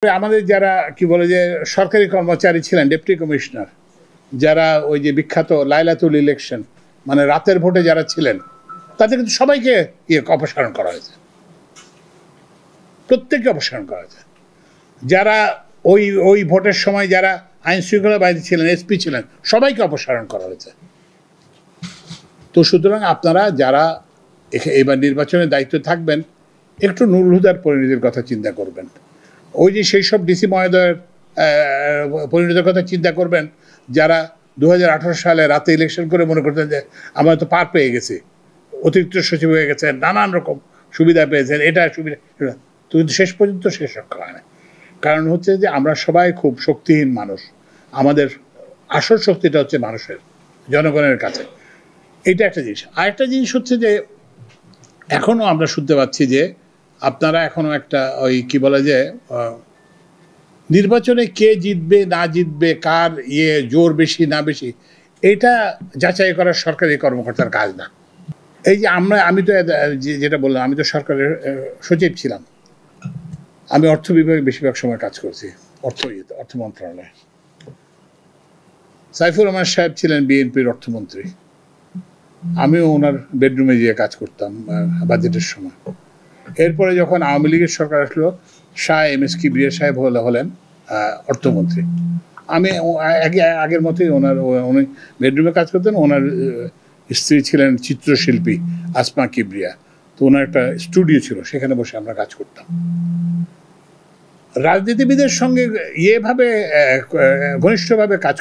আমাদের যারা কি বলে যে সরকারি কর্মচারী ছিলেন, ডেপুটি কমিশনার, যারা ওই যে বিখ্যাত লাইলাতুল ইলেকশন মানে রাতের ভোটে যারা ছিলেন, তাদের কিন্তু সবাইকে অপসারণ করা হয়েছে, প্রত্যেককে অপসারণ করা হয়েছে। যারা ওই ওই ভোটের সময় যারা আইন শৃঙ্খলা বাহিনী ছিলেন, এসপি ছিলেন, সবাইকে অপসারণ করা হয়েছে। তো সুতরাং আপনারা যারা এবার নির্বাচনের দায়িত্বে থাকবেন, একটু নুরুল হুদার পরিণতির কথা চিন্তা করবেন। ওই যে সেই সব ডিসি মহোদয়ের পরিণতির কথা চিন্তা করবেন যারা 2018 সালে রাতে ইলেকশন করে মনে করতেন যে আমরা তো পার পেয়ে গেছি, অতিরিক্ত সচিব হয়ে গেছেন, নানান রকম সুবিধা পেয়েছেন, এটা সুবিধা, কিন্তু শেষ পর্যন্ত শেষ রক্ষা হয় না। কারণ হচ্ছে যে আমরা সবাই খুব শক্তিহীন মানুষ, আমাদের আসল শক্তিটা হচ্ছে মানুষের, জনগণের কাছে। এটা একটা জিনিস। আরেকটা জিনিস হচ্ছে যে এখনও আমরা শুনতে পাচ্ছি যে আপনারা এখনও একটা ওই কি বলে যে নির্বাচনে কে জিতবে না জিতবে, কার জোর বেশি না বেশি, এটা যাচাই করা সরকারি কর্মকর্তার কাজ না। এই যে আমি তো যেটা বললাম, আমি তো সরকারের সচিব ছিলাম, আমি অর্থ বিভাগে বেশিরভাগ সময় কাজ করছি, অর্থ মন্ত্রণালয়ে। সাইফুর রহমান সাহেব ছিলেন বিএনপির অর্থমন্ত্রী, আমিও ওনার বেডরুমে গিয়ে কাজ করতাম বাজেটের সময়। এরপরে যখন আওয়ামী লীগের সরকার আসলো, শাহ এম.এস. কিবরিয়া সাহেব হলেন অর্থমন্ত্রী। আমি আগের মতোই উনি বেডরুমে কাজ করতেন। ওনার স্ত্রী ছিলেন চিত্রশিল্পী আসমা কিবরিয়া, তো ওনার একটা স্টুডিও ছিল, সেখানে বসে আমরা কাজ করতাম। রাজনীতিবিদের সঙ্গে ভাবে ঘনিষ্ঠভাবে কাজ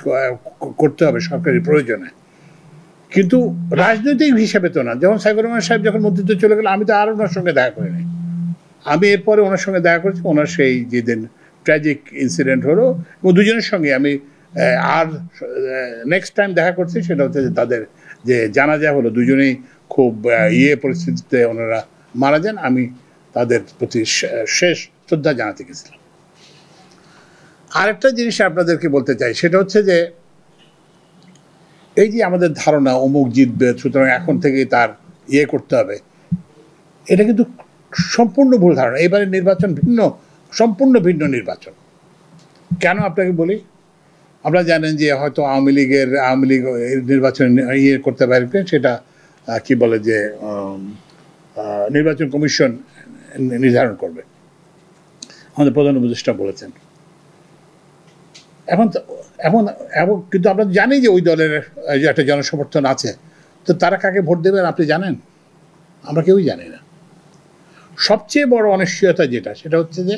করতে হবে সরকারি প্রয়োজনে, কিন্তু রাজনৈতিক হিসাবে তো না। যেমন সাইফুর রহমান সাহেব যখন মন্ত্রিত্ব চলে গেল, আমি তো আর ওনার সঙ্গে দেখা করিনি। আমি এরপরে ওনার সঙ্গে দেখা করেছি, ওনার সেই যেদিন ট্র্যাজিক ইনসিডেন্ট হলো, এবং দুজনের সঙ্গে আমি আর নেক্সট টাইম দেখা করছি সেটা হচ্ছে যে তাদের যে জানাজা হলো, দুজনেই খুব পরিস্থিতিতে ওনারা মারা যান। আমি তাদের প্রতি শেষ শ্রদ্ধা জানাতে গেছিলাম। আরেকটা জিনিস আপনাদেরকে বলতে চাই, সেটা হচ্ছে যে এই যে আমাদের ধারণা অমুক জিতবে, সুতরাং এখন থেকে তার করতে হবে, এটা কিন্তু সম্পূর্ণ ভুল ধারণা। এবারে নির্বাচন সম্পূর্ণ ভিন্ন নির্বাচন। কেন আপনাকে বলি, আপনারা জানেন যে হয়তো আওয়ামী লীগ নির্বাচন করতে পারবে, সেটা কি বলে যে নির্বাচন কমিশন নির্ধারণ করবে, আমাদের প্রধান উপদেষ্টা বলেছেন। এখন কিন্তু আমরা জানি যে ওই দলের একটা জনসমর্থন আছে, তো তারা কাকে ভোট দেবেন আপনি জানেন? আমরা কেউই জানি না। সবচেয়ে বড় অনিশ্চয়তা যেটা, সেটা হচ্ছে যে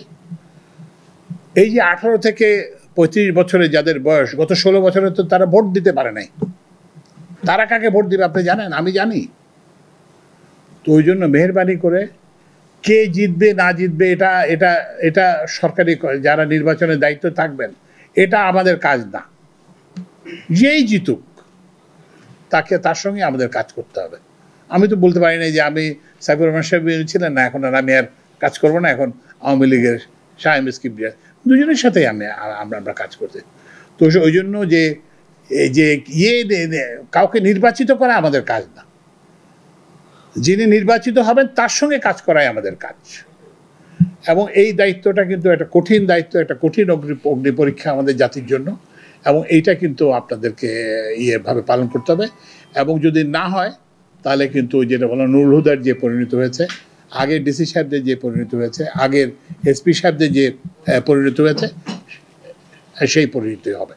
এই যে 18 থেকে 35 বছরে যাদের বয়স, গত 16 বছরে তো তারা ভোট দিতে পারে নাই, তারা কাকে ভোট দিবে আপনি জানেন? আমি জানি। তো ওই জন্য মেহেরবানি করে কে জিতবে না জিতবে, এটা সরকারি যারা নির্বাচনের দায়িত্ব থাকবেন, এটা আমাদের কাজ না। যেই জিতুক তার সঙ্গে আমাদের কাজ করতে হবে। আমি তো বলতে পারি না যে আমি সাইফুর রহমান সাহেব ছিলেন না, এখন আর আমি আর কাজ করবো না, এখন আওয়ামী লীগের শাহ এম.এস. কিবরিয়া, দুজনের সাথেই আমরা কাজ করতে। তো ওই জন্য যে কাউকে নির্বাচিত করা আমাদের কাজ না, যিনি নির্বাচিত হবেন তার সঙ্গে কাজ করাই আমাদের কাজ। এবং এই দায়িত্বটা কিন্তু একটা কঠিন দায়িত্ব, একটা কঠিন অগ্নি পরীক্ষা আমাদের জাতির জন্য, এবং এইটা কিন্তু আপনাদেরকে ভাবে পালন করতে হবে। এবং যদি না হয় তাহলে কিন্তু যেটা বলো নুরুল হুদার যে পরিণত হয়েছে, আগের ডিসি সাহেবদের যে পরিণত হয়েছে, আগের এসপি সাহেবদের যে পরিণত হয়েছে, সেই পরিণতি হবে।